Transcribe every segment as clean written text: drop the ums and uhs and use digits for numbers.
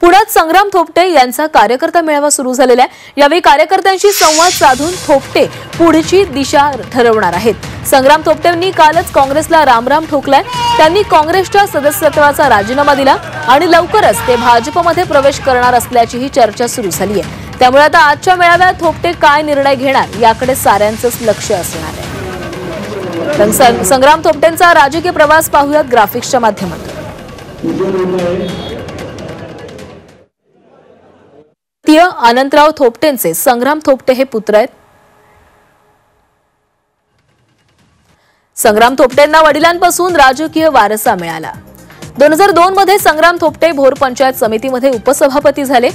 पुण्यात संग्राम थोपटे यांचा कार्यकर्ता मेळावा सुरू झालेला आहे। यावेळी कार्यकर्त्यांशी संवाद साधून थोपटे पुढची दिशा ठरवणार आहेत। संग्राम थोपटेंनी कालच काँग्रेसला रामराम ठोकलाय। त्यांनी काँग्रेसच्या सदस्यत्वाचा राजीनामा दिला आणि लवकरच ते भाजपमध्ये प्रवेश करणार असल्याचीही चर्चा सुरू झाली आहे। त्यामुळे आता आजच्या मेळाव्यात थोपटे काय निर्णय घेणार याकडे साऱ्यांचंच लक्ष असणार आहे। संग्राम थोपटेंचा राजकीय प्रवास पाहूयात ग्राफिक्सच्या माध्यमातून। अनंतराव थोपटेंचे संग्राम थोपटे हे पुत्र आहेत। संग्राम थोपटेंना वडिलांपासून राजकीय वारसा मिळाला। 2002 मध्ये संग्राम थोपटे भोर पंचायत समितीमध्ये उपसभापती झाले।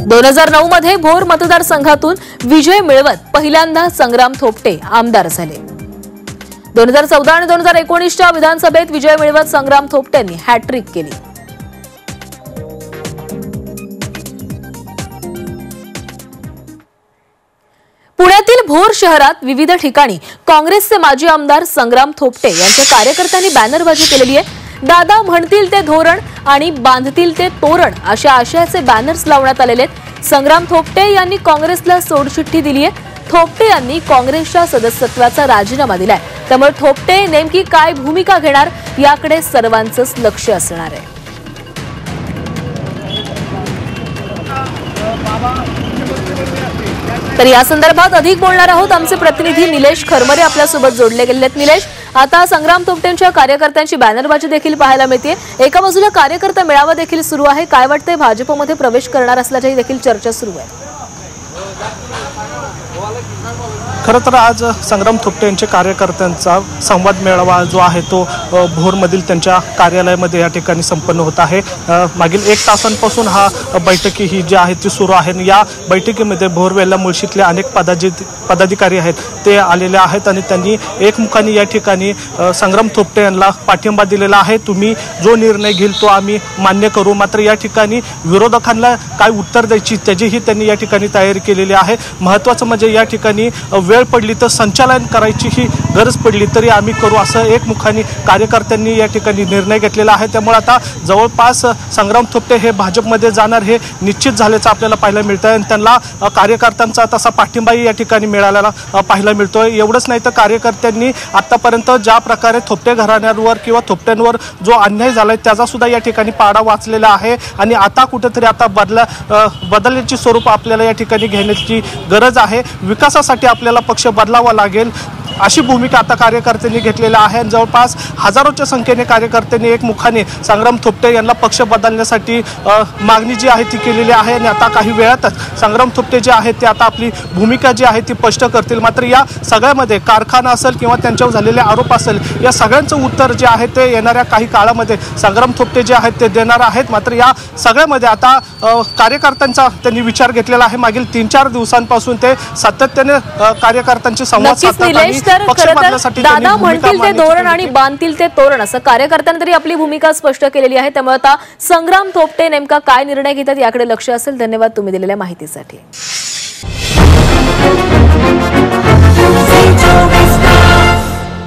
2009 मध्ये भोर मतदारसंघातून विजय मिळवत पहिल्यांदा संग्राम थोपटे आमदार झाले। 2014 आणि 2019च्या विधानसभेत विजय मिळवत संग्राम थोपटेंनी हॅट्रिक केली। पुण्यातील भोर शहरात विविध ठिकाणी काँग्रेसचे माजी आमदार संग्राम थोपटे यांच्या कार्यकर्त्यांनी बॅनरबाजी केलेली आहे। दादा म्हणतील ते धोरण आणि बांधतील ते तोरण अशा आशयाचे बॅनर्स लावण्यात आलेले आहेत। संग्राम थोपटे यांनी काँग्रेसला सोडचिठ्ठी दिली आहे। थोपटे यांनी काँग्रेसच्या सदस्यत्वाचा राजीनामा दिलाय। त्यामुळे थोपटे नेमकी काय भूमिका घेणार याकडे सर्वांचंच लक्ष असणार आहे। तर या संदर्भात अधिक बोलणार आहोत। आमचे प्रतिनिधी निलेश खरमरे आपल्यासोबत जोडले गेले आहेत। निलेश, आता संग्राम थोपटेंच्या कार्यकर्त्यांची बॅनरबाजी देखील पाहायला मिळते। एका बाजूला कार्यकर्ता मेळावा देखील सुरू आहे। काय वाटतंय, भाजपमध्ये प्रवेश करणार असल्याची देखील चर्चा सुरू आहे। खरं तर आज संग्राम थोपटे यांच्या कार्यकर्त्यांचा संवाद मेळावा जो आहे तो भोरमधील त्यांच्या कार्यालयामध्ये या ठिकाणी संपन्न होत आहे। मागील 1 तासांपासून हा बैठकी ही जी आहे ती सुरू आहे। या बैठकीमध्ये भोर मुळशीतले अनेक पदाधिकारी आहेत ते आलेले आहेत आणि त्यांनी एकमुखाने या ठिकाणी संग्राम थोपटे यांना पाठिंबा दिलेला आहे। तुम्ही जो निर्णय घेईल तो आम्ही मान्य करू, मात्र या ठिकाणी विरोधकांना काय उत्तर द्यायची त्याचीही त्यांनी या ठिकाणी तयारी केलेली आहे। महत्त्वाचं म्हणजे या ठिकाणी वेळ पडली तर संचालन करायची ही गरज पडली तरी आम्ही करू, असं एकमुखाने कार्यकर्त्यांनी या ठिकाणी निर्णय घेतलेला आहे। त्यामुळे आता जवळपास संग्राम थोपटे हे भाजपमध्ये जाणार हे निश्चित झाल्याचं आपल्याला पाहायला मिळतं आहे। त्यांना कार्यकर्त्यांचा तसा पाठिंबाही या ठिकाणी मिळालेला पाहायला मिळतोय। एवढंच नाही तर कार्यकर्त्यांनी आतापर्यंत ज्या प्रकारे थोपटे घराण्यांवर किंवा थोपट्यांवर जो अन्याय झालाय त्याचा सुद्धा या ठिकाणी पाडा वाचलेला आहे आणि आता कुठेतरी आता बदलण्याची स्वरूप आपल्याला या ठिकाणी घेण्याची गरज आहे। विकासासाठी आपल्याला पक्ष बदलावा लागेल अशी भूमिका आता कार्यकर्त्यांनी घेतलेली आहे। जवळपास हजारोच्या संख्येने कार्यकर्त्यांनी एकमुखाने संग्राम थोपटे यांना पक्ष बदलण्यासाठी मागणी जी आहे ती केलेली आहे आणि आता काही वेळातच संग्राम थोपटे जे आहेत ते आता आपली भूमिका जी आहे ती स्पष्ट करतील। मात्र या सगळ्यामध्ये कारखाना असेल किंवा त्यांच्यावर झालेले आरोप असेल या सगळ्यांचं उत्तर जे आहे ते येणाऱ्या काही काळामध्ये संग्राम थोपटे जे आहेत ते देणार आहेत। मात्र या सगळ्यामध्ये आता कार्यकर्त्यांचा त्यांनी विचार घेतलेला आहे। मागील 3-4 दिवसांपासून ते सातत्याने कार्यकर्त्यांचे संवाद साधतात। दादा म्हणतील ते धोरण आणि बांधतील ते तोरण असं कार्यकर्त्यांनी तरी आपली भूमिका स्पष्ट केलेली आहे। त्यामुळे आता संग्राम थोपटे नेमका काय निर्णय घेतात याकडे लक्ष असेल। धन्यवाद तुम्ही दिलेल्या माहितीसाठी।